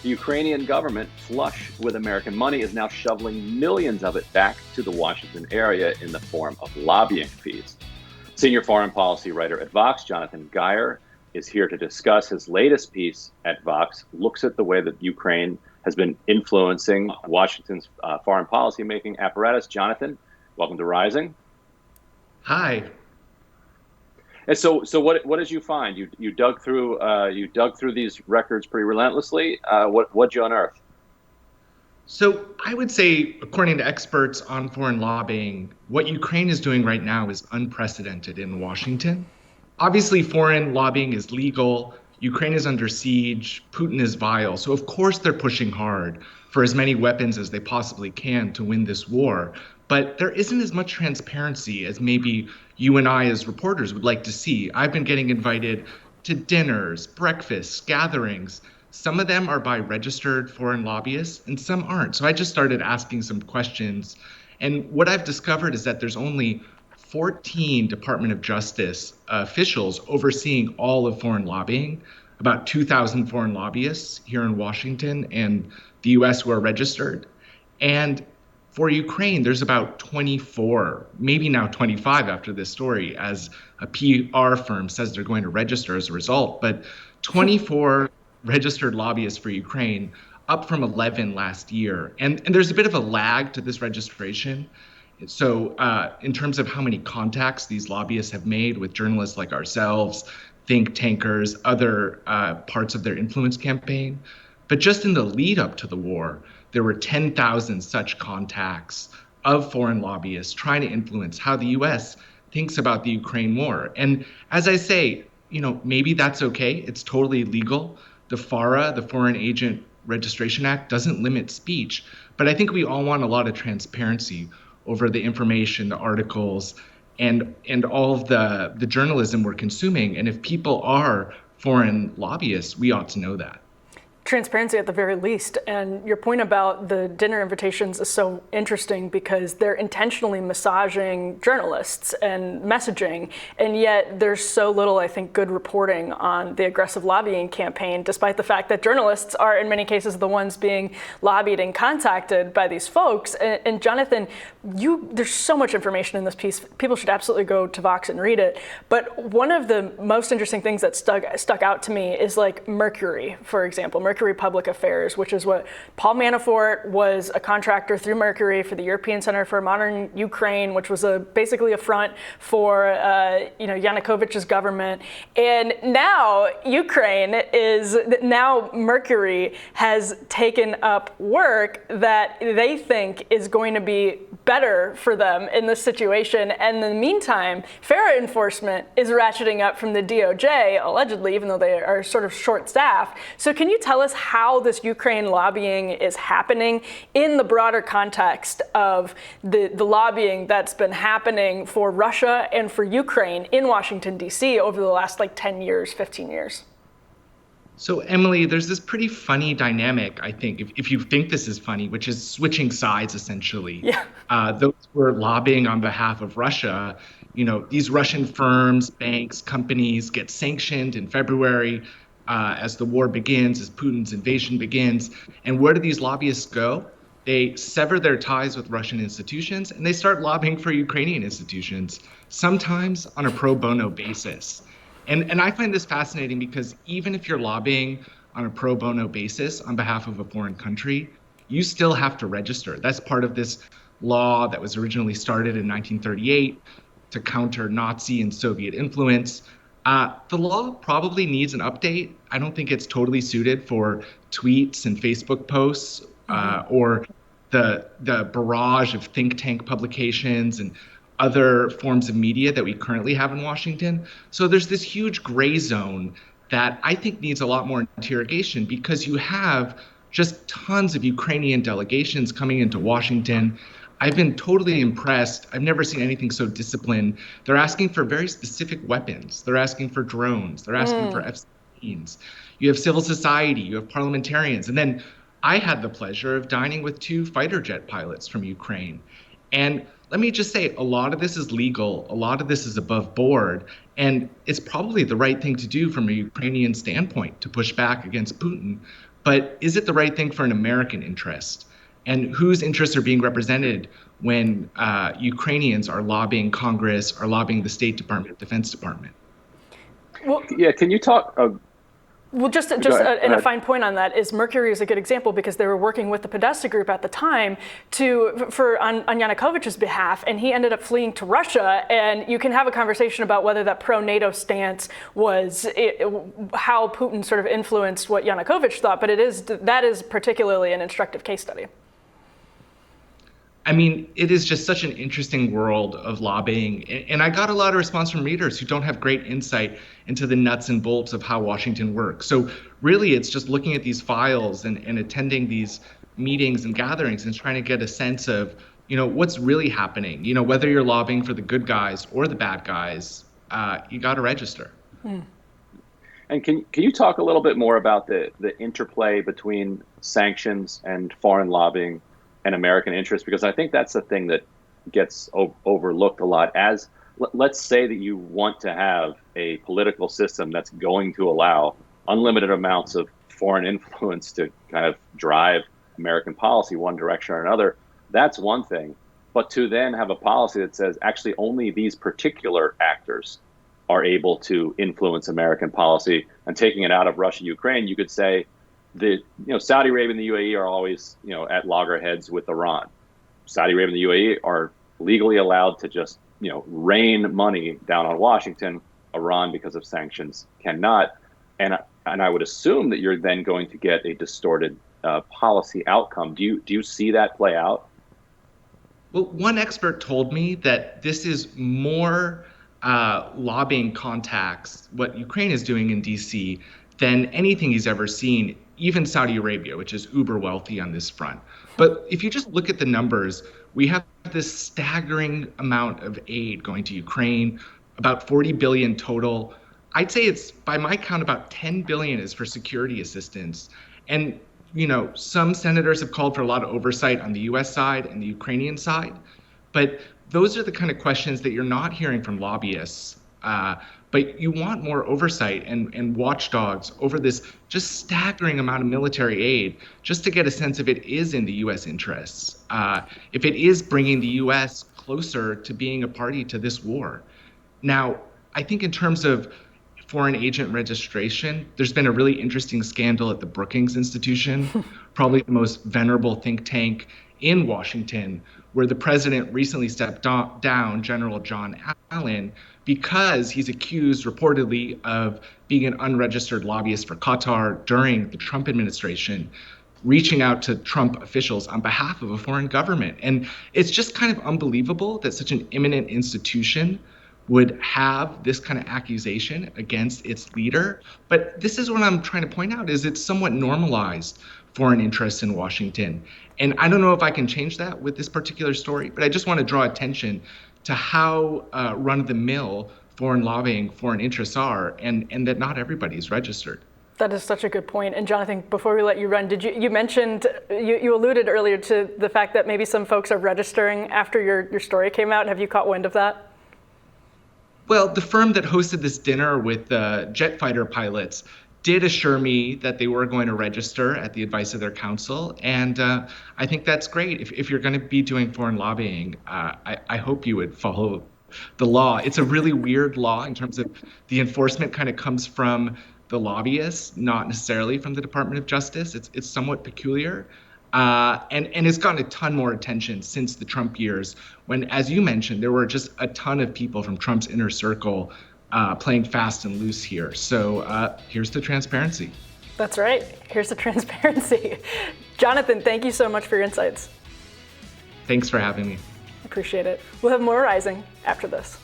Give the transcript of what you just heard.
The Ukrainian government, flush with American money, is now shoveling millions of it back to the Washington area in the form of lobbying fees. Senior foreign policy writer at Vox, Jonathan Geyer, is here to discuss his latest piece at Vox, looks at the way that Ukraine has been influencing Washington's foreign policy making apparatus. Jonathan, welcome to Rising. Hi. And so what did you find? You dug through these records pretty relentlessly. What'd you unearth? So I would say, according to experts on foreign lobbying, what Ukraine is doing right now is unprecedented in Washington. Obviously, foreign lobbying is legal. Ukraine is under siege. Putin is vile. So of course they're pushing hard for as many weapons as they possibly can to win this war. But there isn't as much transparency as maybe you and I as reporters would like to see. I've been getting invited to dinners, breakfasts, gatherings. Some of them are by registered foreign lobbyists and some aren't. So I just started asking some questions. And what I've discovered is that there's only 14 Department of Justice officials overseeing all of foreign lobbying, about 2,000 foreign lobbyists here in Washington and the US who are registered. And for Ukraine, there's about 24, maybe now 25 after this story, as a PR firm says they're going to register as a result. But 24 registered lobbyists for Ukraine, up from 11 last year. And there's a bit of a lag to this registration. So in terms of how many contacts these lobbyists have made with journalists like ourselves, think tankers, other parts of their influence campaign. But just in the lead up to the war, there were 10,000 such contacts of foreign lobbyists trying to influence how the US thinks about the Ukraine war. And as I say, maybe that's okay. It's totally legal. The FARA, the Foreign Agent Registration Act, doesn't limit speech. But I think we all want a lot of transparency over the information, the articles, and all of the journalism we're consuming. And if people are foreign lobbyists, we ought to know that. Transparency at the very least. And your point about the dinner invitations is so interesting because they're intentionally massaging journalists and messaging. And yet there's so little, I think, good reporting on the aggressive lobbying campaign, despite the fact that journalists are in many cases the ones being lobbied and contacted by these folks. And Jonathan, there's so much information in this piece. People should absolutely go to Vox and read it. But one of the most interesting things that stuck out to me is like Mercury, for example. Mercury Public Affairs, which is what Paul Manafort was a contractor through Mercury for the European Center for Modern Ukraine, which was basically a front for Yanukovych's government. And now Mercury has taken up work that they think is going to be better for them in this situation. And in the meantime, FARA enforcement is ratcheting up from the DOJ, allegedly, even though they are sort of short-staffed. So can you tell us how this Ukraine lobbying is happening in the broader context of the lobbying that's been happening for Russia and for Ukraine in Washington, D.C. over the last 10 years, 15 years? So, Emily, there's this pretty funny dynamic, I think, if you think this is funny, which is switching sides, essentially. Yeah. Those who are lobbying on behalf of Russia, these Russian firms, banks, companies get sanctioned in February as the war begins, as Putin's invasion begins. And where do these lobbyists go? They sever their ties with Russian institutions and they start lobbying for Ukrainian institutions, sometimes on a pro bono basis. And I find this fascinating because even if you're lobbying on a pro bono basis on behalf of a foreign country, you still have to register. That's part of this law that was originally started in 1938 to counter Nazi and Soviet influence. The law probably needs an update. I don't think it's totally suited for tweets and Facebook posts or the barrage of think tank publications and other forms of media that we currently have in Washington. So there's this huge gray zone that I think needs a lot more interrogation because you have just tons of Ukrainian delegations coming into Washington. I've been totally impressed. I've never seen anything so disciplined. They're asking for very specific weapons. They're asking for drones. They're asking for F-16s. You have civil society. You have parliamentarians. And then I had the pleasure of dining with 2 fighter jet pilots from Ukraine. And let me just say, a lot of this is legal. A lot of this is above board. And it's probably the right thing to do from a Ukrainian standpoint to push back against Putin. but is it the right thing for an American interest? And whose interests are being represented when Ukrainians are lobbying Congress, are lobbying the State Department, Defense Department? Well, yeah, can you talk? Well, just a fine point on that is Mercury is a good example because they were working with the Podesta group at the time on Yanukovych's behalf, and he ended up fleeing to Russia. And you can have a conversation about whether that pro-NATO stance was how Putin sort of influenced what Yanukovych thought, but that is particularly an instructive case study. I mean, it is just such an interesting world of lobbying. And I got a lot of response from readers who don't have great insight into the nuts and bolts of how Washington works. So really, it's just looking at these files and attending these meetings and gatherings and trying to get a sense of, what's really happening. Whether you're lobbying for the good guys or the bad guys, you got to register. And can you talk a little bit more about the interplay between sanctions and foreign lobbying and American interest? Because I think that's the thing that gets overlooked a lot. As let's say that you want to have a political system that's going to allow unlimited amounts of foreign influence to kind of drive American policy one direction or another, that's one thing. But to then have a policy that says actually only these particular actors are able to influence American policy, and taking it out of Russia, Ukraine, you could say Saudi Arabia and the UAE are always, at loggerheads with Iran. Saudi Arabia and the UAE are legally allowed to just, rain money down on Washington. Iran, because of sanctions, cannot. And I would assume that you're then going to get a distorted policy outcome. Do you see that play out? Well, one expert told me that this is more lobbying contacts, what Ukraine is doing in DC, than anything he's ever seen, even Saudi Arabia, which is uber wealthy on this front. But if you just look at the numbers, we have this staggering amount of aid going to Ukraine, about 40 billion total. I'd say it's, by my count, about 10 billion is for security assistance. And, some senators have called for a lot of oversight on the US side and the Ukrainian side. But those are the kind of questions that you're not hearing from lobbyists. But you want more oversight and watchdogs over this just staggering amount of military aid, just to get a sense if it is in the U.S. interests, if it is bringing the U.S. closer to being a party to this war. Now, I think in terms of foreign agent registration, there's been a really interesting scandal at the Brookings Institution, probably the most venerable think tank in Washington, where the president recently stepped down, General John Allen, because he's accused reportedly of being an unregistered lobbyist for Qatar during the Trump administration, reaching out to Trump officials on behalf of a foreign government. And it's just kind of unbelievable that such an eminent institution would have this kind of accusation against its leader. But this is what I'm trying to point out, is it's somewhat normalized foreign interests in Washington. And I don't know if I can change that with this particular story, but I just want to draw attention to how run-of-the-mill foreign lobbying, foreign interests are, and that not everybody's registered. That is such a good point. And Jonathan, before we let you run, you mentioned, you alluded earlier to the fact that maybe some folks are registering after your story came out. Have you caught wind of that? Well, the firm that hosted this dinner with jet fighter pilots did assure me that they were going to register at the advice of their counsel. And I think that's great. If you're going to be doing foreign lobbying, I hope you would follow the law. It's a really weird law in terms of the enforcement kind of comes from the lobbyists, not necessarily from the Department of Justice. It's somewhat peculiar. And it's gotten a ton more attention since the Trump years, when, as you mentioned, there were just a ton of people from Trump's inner circle playing fast and loose here. So here's the transparency. That's right. Here's the transparency. Jonathan, thank you so much for your insights. Thanks for having me. Appreciate it. We'll have more Rising after this.